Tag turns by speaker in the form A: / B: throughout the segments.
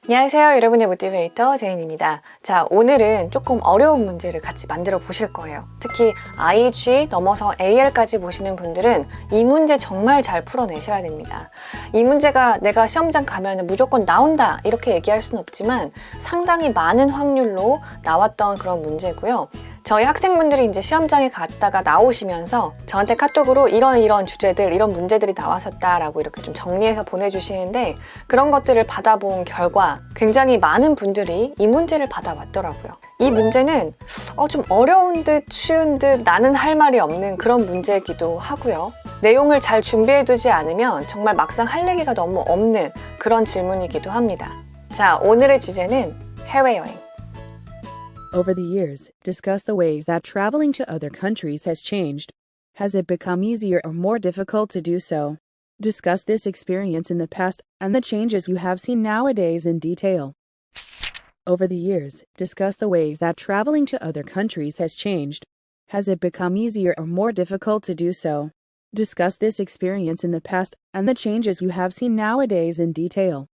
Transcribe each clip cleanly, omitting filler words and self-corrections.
A: 안녕하세요. 여러분의 모티베이터 제인입니다. 자, 오늘은 조금 어려운 문제를 같이 만들어 보실 거예요. 특히 IHE 넘어서 AL까지 보시는 분들은 이 문제 정말 잘 풀어내셔야 됩니다. 이 문제가 내가 시험장 가면 무조건 나온다 이렇게 얘기할 수는 없지만 상당히 많은 확률로 나왔던 그런 문제고요. 저희 학생분들이 이제 시험장에 갔다가 나오시면서 저한테 카톡으로 이런 주제들, 이런 문제들이 나왔었다라고 이렇게 좀 정리해서 보내주시는데 그런 것들을 받아본 결과 굉장히 많은 분들이 이 문제를 받아왔더라고요. 이 문제는 좀 어려운 듯 쉬운 듯 나는 할 말이 없는 그런 문제이기도 하고요. 내용을 잘 준비해두지 않으면 정말 막상 할 얘기가 너무 없는 그런 질문이기도 합니다. 자, 오늘의 주제는 해외여행.
B: Over the years, discuss the ways that traveling to other countries has changed. Has it become easier or more difficult to do so? Discuss this experience in the past and the changes you have seen nowadays in detail. Over the years, discuss the ways that traveling to other countries has changed. Has it become easier or more difficult to do so? Discuss this experience in the past and the changes you have seen nowadays in detail.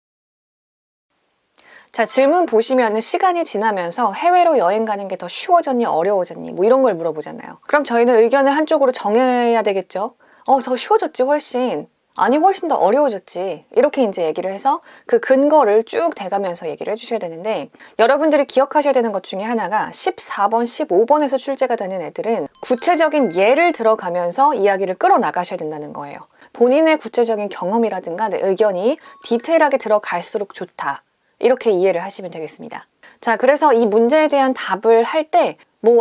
A: 자, 질문 보시면은 시간이 지나면서 해외로 여행 가는 게 더 쉬워졌니 어려워졌니 뭐 이런 걸 물어보잖아요. 그럼 저희는 의견을 한쪽으로 정해야 되겠죠. 더 쉬워졌지 훨씬. 아니 훨씬 더 어려워졌지. 이렇게 이제 얘기를 해서 그 근거를 쭉 대가면서 얘기를 해주셔야 되는데 여러분들이 기억하셔야 되는 것 중에 하나가 14번, 15번에서 출제가 되는 애들은 구체적인 예를 들어가면서 이야기를 끌어나가셔야 된다는 거예요. 본인의 구체적인 경험이라든가 내 의견이 디테일하게 들어갈수록 좋다. 이렇게 이해를 하시면 되겠습니다. 자, 그래서 이 문제에 대한 답을 할 때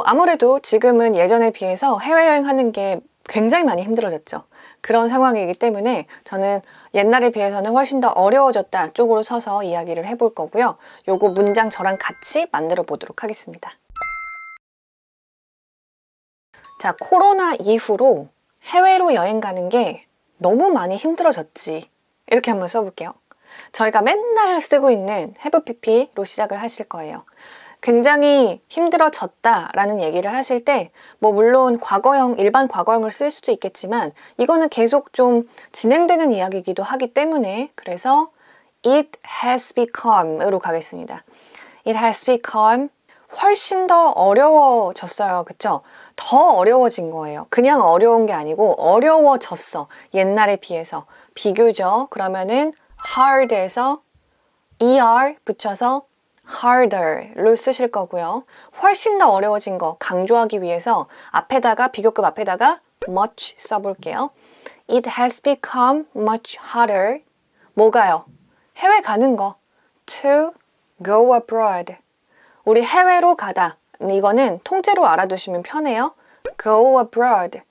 A: 아무래도 지금은 예전에 비해서 해외여행 하는 게 굉장히 많이 힘들어졌죠. 그런 상황이기 때문에 저는 옛날에 비해서는 훨씬 더 어려워졌다 쪽으로 서서 이야기를 해볼 거고요. 요거 문장 저랑 같이 만들어 보도록 하겠습니다. 자, 코로나 이후로 해외로 여행 가는 게 너무 많이 힘들어졌지. 이렇게 한번 써볼게요. 저희가 맨날 쓰고 있는 have pp로 시작을 하실 거예요. 굉장히 힘들어졌다라는 얘기를 하실 때 물론 과거형, 일반 과거형을 쓸 수도 있겠지만 이거는 계속 좀 진행되는 이야기이기도 하기 때문에 그래서 it has become으로 가겠습니다. It has become 훨씬 더 어려워졌어요. 그쵸? 더 어려워진 거예요. 그냥 어려운 게 아니고 어려워졌어. 옛날에 비해서. 비교죠. 그러면은 hard에서 er 붙여서 harder로 쓰실 거고요. 훨씬 더 어려워진 거 강조하기 위해서 앞에다가 비교급 앞에다가 much 써볼게요. It has become much harder. 뭐가요? 해외 가는 거. To go abroad. 우리 해외로 가다. 이거는 통째로 알아두시면 편해요. Go abroad.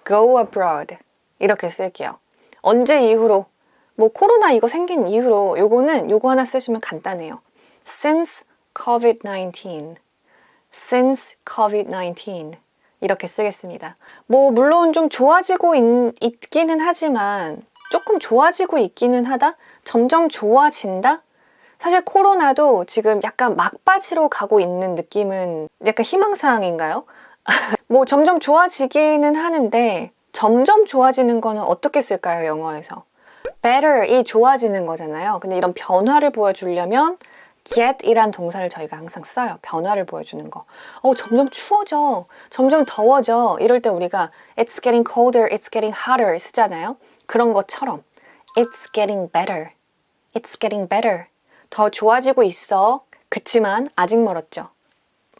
A: Go abroad. 이렇게 쓸게요. 언제 이후로? 코로나 이거 생긴 이후로 요거 하나 쓰시면 간단해요. Since COVID-19. Since COVID-19. 이렇게 쓰겠습니다. 물론 좀 좋아지고 있기는 하지만 조금 좋아지고 있기는 하다? 점점 좋아진다? 사실 코로나도 지금 약간 막바지로 가고 있는 느낌은 약간 희망사항인가요? 점점 좋아지기는 하는데 점점 좋아지는 거는 어떻게 쓸까요, 영어에서? better이 좋아지는 거잖아요. 근데 이런 변화를 보여주려면 get이란 동사를 저희가 항상 써요. 변화를 보여주는 거. 점점 추워져. 점점 더워져. 이럴 때 우리가 it's getting colder, it's getting hotter 쓰잖아요. 그런 것처럼 it's getting better. It's getting better. 더 좋아지고 있어. 그치만 아직 멀었죠.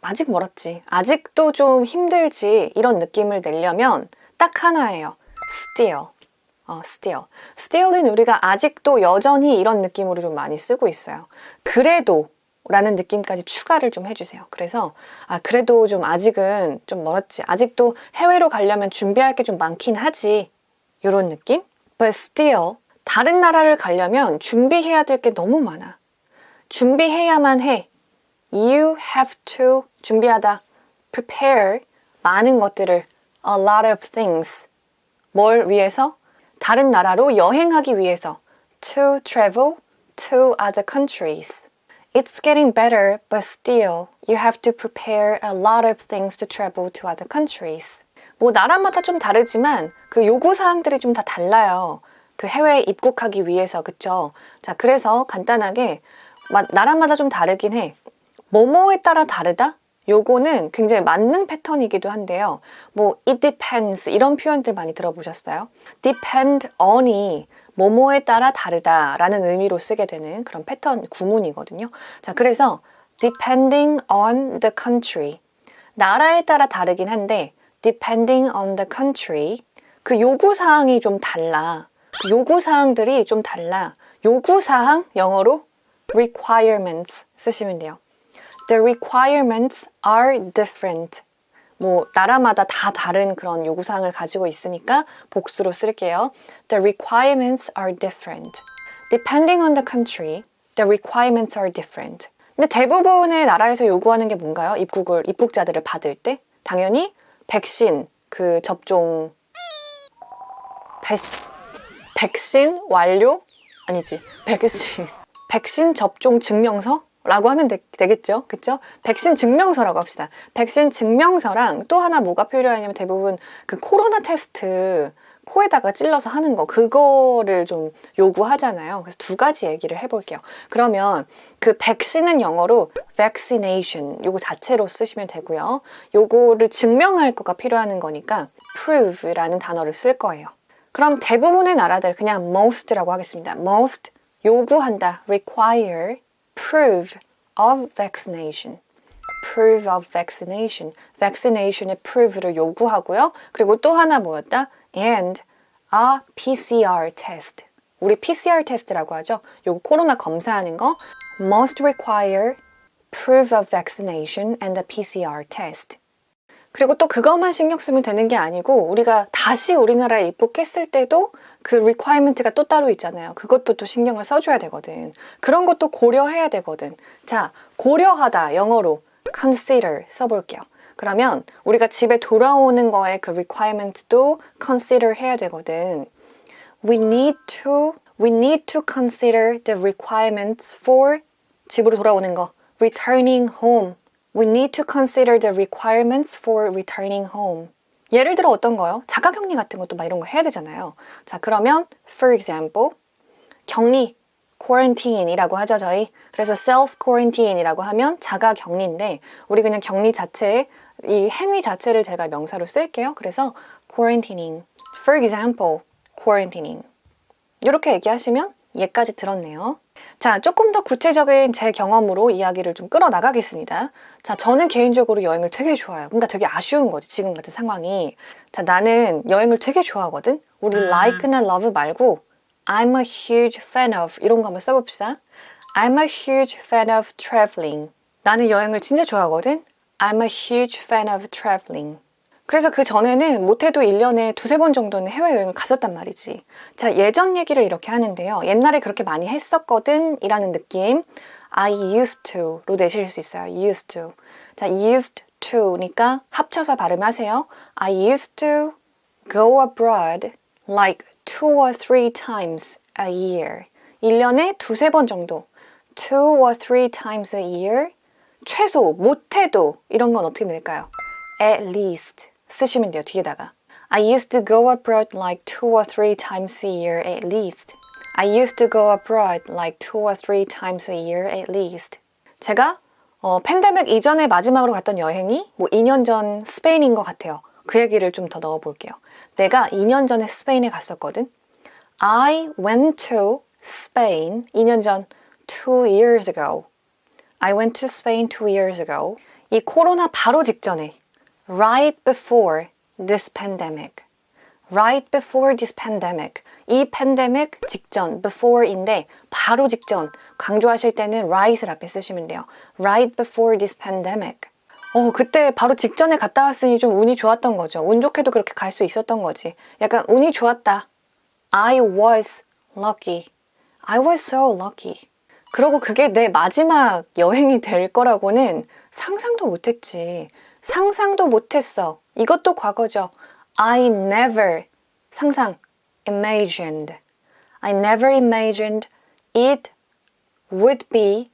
A: 아직 멀었지. 아직도 좀 힘들지. 이런 느낌을 내려면 딱 하나예요. still. still. still은 우리가 아직도 여전히 이런 느낌으로 좀 많이 쓰고 있어요. 그래도 라는 느낌까지 추가를 좀 해주세요. 그래서 그래도 좀 아직은 좀 멀었지. 아직도 해외로 가려면 준비할 게 좀 많긴 하지. 이런 느낌? But still 다른 나라를 가려면 준비해야 될 게 너무 많아. 준비해야만 해. You have to 준비하다. prepare 많은 것들을 a lot of things. 뭘 위해서? 다른 나라로 여행하기 위해서 to travel to other countries. It's getting better, but still you have to prepare a lot of things to travel to other countries. 나라마다 좀 다르지만 그 요구사항들이 좀 다 달라요. 그 해외에 입국하기 위해서, 그쵸? 자, 그래서 간단하게 나라마다 좀 다르긴 해. 뭐뭐에 따라 다르다? 요거는 굉장히 만능 패턴이기도 한데요. 뭐 it depends 이런 표현들 많이 들어보셨어요? depend on이 뭐뭐에 따라 다르다라는 의미로 쓰게 되는 그런 패턴 구문이거든요. 자, 그래서 depending on the country 나라에 따라 다르긴 한데 depending on the country 그 요구사항이 좀 달라. 그 요구사항들이 좀 달라. 요구사항 영어로 requirements 쓰시면 돼요. The requirements are different. 뭐 나라마다 다 다른 그런 요구사항을 가지고 있으니까 복수로 쓸게요. The requirements are different. Depending on the country, the requirements are different. 근데 대부분의 나라에서 요구하는 게 뭔가요? 입국자들을 받을 때? 당연히 백신, 그 접종, 백신 완료? 아니지, 백신 접종 증명서? 라고 하면 되겠죠? 그쵸? 백신 증명서라고 합시다. 백신 증명서랑 또 하나 뭐가 필요하냐면 대부분 그 코로나 테스트 코에다가 찔러서 하는 거 그거를 좀 요구하잖아요. 그래서 두 가지 얘기를 해볼게요. 그러면 그 백신은 영어로 vaccination 요거 자체로 쓰시면 되고요. 요거를 증명할 거가 필요한 거니까 prove라는 단어를 쓸 거예요. 그럼 대부분의 나라들 그냥 most라고 하겠습니다. most 요구한다, require prove of vaccination. prove of vaccination. vaccination의 prove를 요구하고요. 그리고 또 하나 뭐였다? and a PCR test. 우리 PCR 테스트라고 하죠. 요거 코로나 검사하는 거 must require prove of vaccination and a PCR test. 그리고 또 그것만 신경 쓰면 되는 게 아니고 우리가 다시 우리나라에 입국했을 때도 그 requirement가 또 따로 있잖아요. 그것도 또 신경을 써줘야 되거든. 그런 것도 고려해야 되거든. 자, 고려하다 영어로 consider 써볼게요. 그러면 우리가 집에 돌아오는 거에 그 requirement도 consider 해야 되거든. We need to consider the requirements for 집으로 돌아오는 거. returning home. We need to consider the requirements for returning home. 예를 들어 어떤 거요? 자가격리 같은 것도 막 이런 거 해야 되잖아요. 자, 그러면 for example, 격리, quarantine이라고 하죠, 저희. 그래서 self-quarantine이라고 하면 자가격리인데 우리 그냥 격리 자체에 이 행위 자체를 제가 명사로 쓸게요. 그래서 quarantining, for example, quarantining. 이렇게 얘기하시면 얘까지 들었네요. 자, 조금 더 구체적인 제 경험으로 이야기를 좀 끌어나가겠습니다. 자, 저는 개인적으로 여행을 되게 좋아해요. 그러니까 되게 아쉬운 거지, 지금 같은 상황이. 자, 나는 여행을 되게 좋아하거든? 우리 like나 love 말고 I'm a huge fan of 이런 거 한번 써봅시다. I'm a huge fan of traveling. 나는 여행을 진짜 좋아하거든? I'm a huge fan of traveling. 그래서 그 전에는 못해도 1년에 두세 번 정도는 해외여행을 갔었단 말이지. 자, 예전 얘기를 이렇게 하는데요. 옛날에 그렇게 많이 했었거든 이라는 느낌. I used to로 내실 수 있어요. used to. 자, used to니까 합쳐서 발음하세요. I used to go abroad like 2 or 3 times a year. 1년에 두세 번 정도. 2 or 3 times a year. 최소, 못해도 이런 건 어떻게 될까요? At least. 쓰시면 돼요, 뒤에다가. I used to go abroad like 2 or 3 times a year at least. I used to go abroad like 2 or 3 times a year at least. 제가 팬데믹 이전에 마지막으로 갔던 여행이 뭐 2년 전 스페인인 것 같아요. 그 얘기를 좀 더 넣어볼게요. 내가 2년 전에 스페인에 갔었거든. I went to Spain 2년 전 2 years ago. I went to Spain 2 years ago. 이 코로나 바로 직전에 right before this pandemic. Right before this pandemic. 이 팬데믹 직전, before인데 바로 직전. 강조하실 때는 right을 앞에 쓰시면 돼요. Right before this pandemic. 그때 바로 직전에 갔다 왔으니 좀 운이 좋았던 거죠. 운 좋게도 그렇게 갈 수 있었던 거지. 약간 운이 좋았다. I was lucky. I was so lucky. 그러고 그게 내 마지막 여행이 될 거라고는 상상도 못했지. 상상도 못했어. 이것도 과거죠. I never 상상 imagined. I never imagined it would be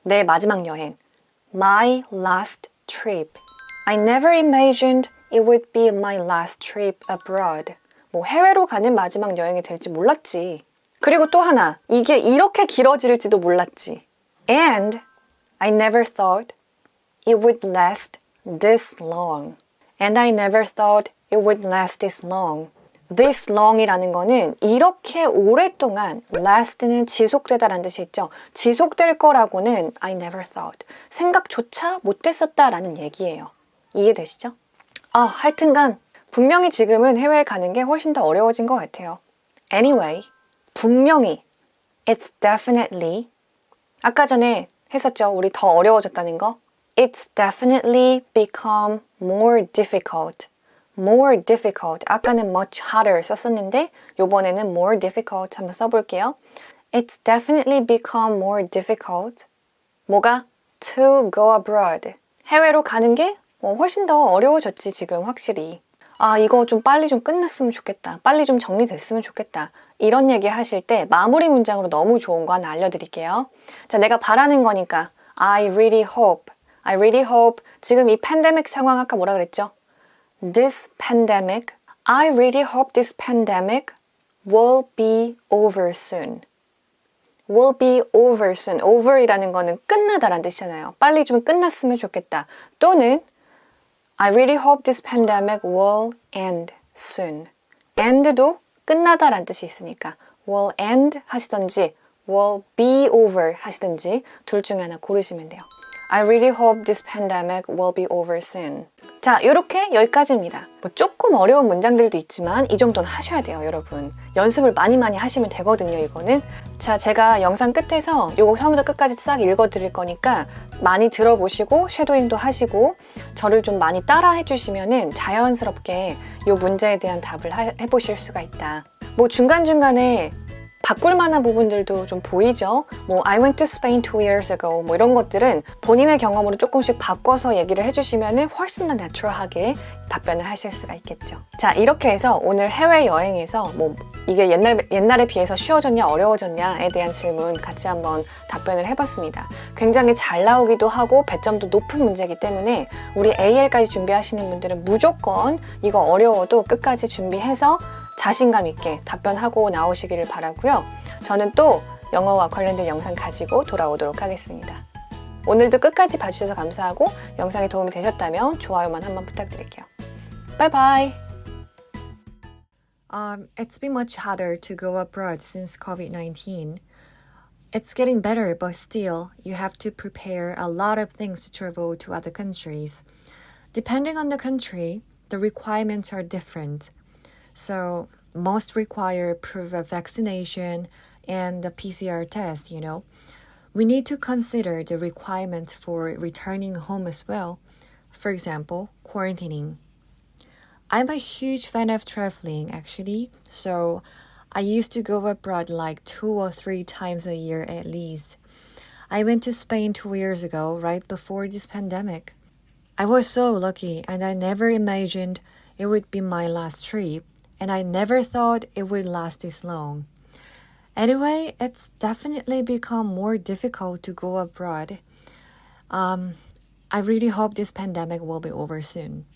A: 내 마지막 여행. My last trip. I never imagined it would be my last trip abroad. 뭐 해외로 가는 마지막 여행이 될지 몰랐지. 그리고 또 하나, 이게 이렇게 길어질지도 몰랐지. And I never thought it would last this long. And I never thought it would last this long. This long이라는 거는 이렇게 오랫동안 last는 지속되다라는 뜻이 있죠. 지속될 거라고는 I never thought. 생각조차 못했었다라는 얘기예요. 이해되시죠? 하여튼간 분명히 지금은 해외에 가는 게 훨씬 더 어려워진 것 같아요. Anyway, 분명히 It's definitely 아까 전에 했었죠. 우리 더 어려워졌다는 거. It's definitely become more difficult. More difficult. 아까는 much harder 썼었는데 요번에는 more difficult 한번 써볼게요. It's definitely become more difficult. 뭐가? To go abroad. 해외로 가는 게 훨씬 더 어려워졌지 지금 확실히. 이거 좀 빨리 좀 끝났으면 좋겠다. 빨리 좀 정리됐으면 좋겠다. 이런 얘기 하실 때 마무리 문장으로 너무 좋은 거 하나 알려드릴게요. 자, 내가 바라는 거니까 I really hope. I really hope. 지금 이 팬데믹 상황 아까 뭐라 그랬죠? This pandemic. I really hope this pandemic will be over soon. Will be over soon. Over이라는 거는 끝나다라는 뜻이잖아요. 빨리 좀 끝났으면 좋겠다. 또는 I really hope this pandemic will end soon. end도 끝나다라는 뜻이 있으니까 will end 하시던지 will be over 하시던지 둘 중에 하나 고르시면 돼요. I really hope this pandemic will be over soon. 자, 이렇게 여기까지입니다. 조금 어려운 문장들도 있지만 이 정도는 하셔야 돼요, 여러분. 연습을 많이 하시면 되거든요, 이거는. 자, 제가 영상 끝에서 이거 처음부터 끝까지 싹 읽어드릴 거니까 많이 들어보시고 쉐도잉도 하시고 저를 좀 많이 따라해 주시면은 자연스럽게 이 문제에 대한 답을 해보실 수가 있다. 중간중간에 바꿀 만한 부분들도 좀 보이죠? I went to Spain 2 years ago 이런 것들은 본인의 경험으로 조금씩 바꿔서 얘기를 해주시면 훨씬 더 내추럴하게 답변을 하실 수가 있겠죠. 자, 이렇게 해서 오늘 해외여행에서 이게 옛날에 비해서 쉬워졌냐 어려워졌냐에 대한 질문 같이 한번 답변을 해봤습니다. 굉장히 잘 나오기도 하고 배점도 높은 문제이기 때문에 우리 AL까지 준비하시는 분들은 무조건 이거 어려워도 끝까지 준비해서 자신감 있게 답변하고 나오시기를 바라고요. 저는 또 영어와 관련된 영상 가지고 돌아오도록 하겠습니다. 오늘도 끝까지 봐주셔서 감사하고 영상이 도움이 되셨다면 좋아요만 한번 부탁드릴게요. 바이바이! It's been much harder to go abroad since COVID-19. It's getting better, but still, you have to prepare a lot of things to travel to other countries. Depending on the country, the requirements are different. So, most require proof of vaccination and a PCR test, We need to consider the requirements for returning home as well. For example, quarantining. I'm a huge fan of traveling, actually, so I used to go abroad like 2 or 3 times a year at least. I went to Spain 2 years ago, right before this pandemic. I was so lucky, and I never imagined it would be my last trip. And I never thought it would last this long. Anyway, it's definitely become more difficult to go abroad. I really hope this pandemic will be over soon.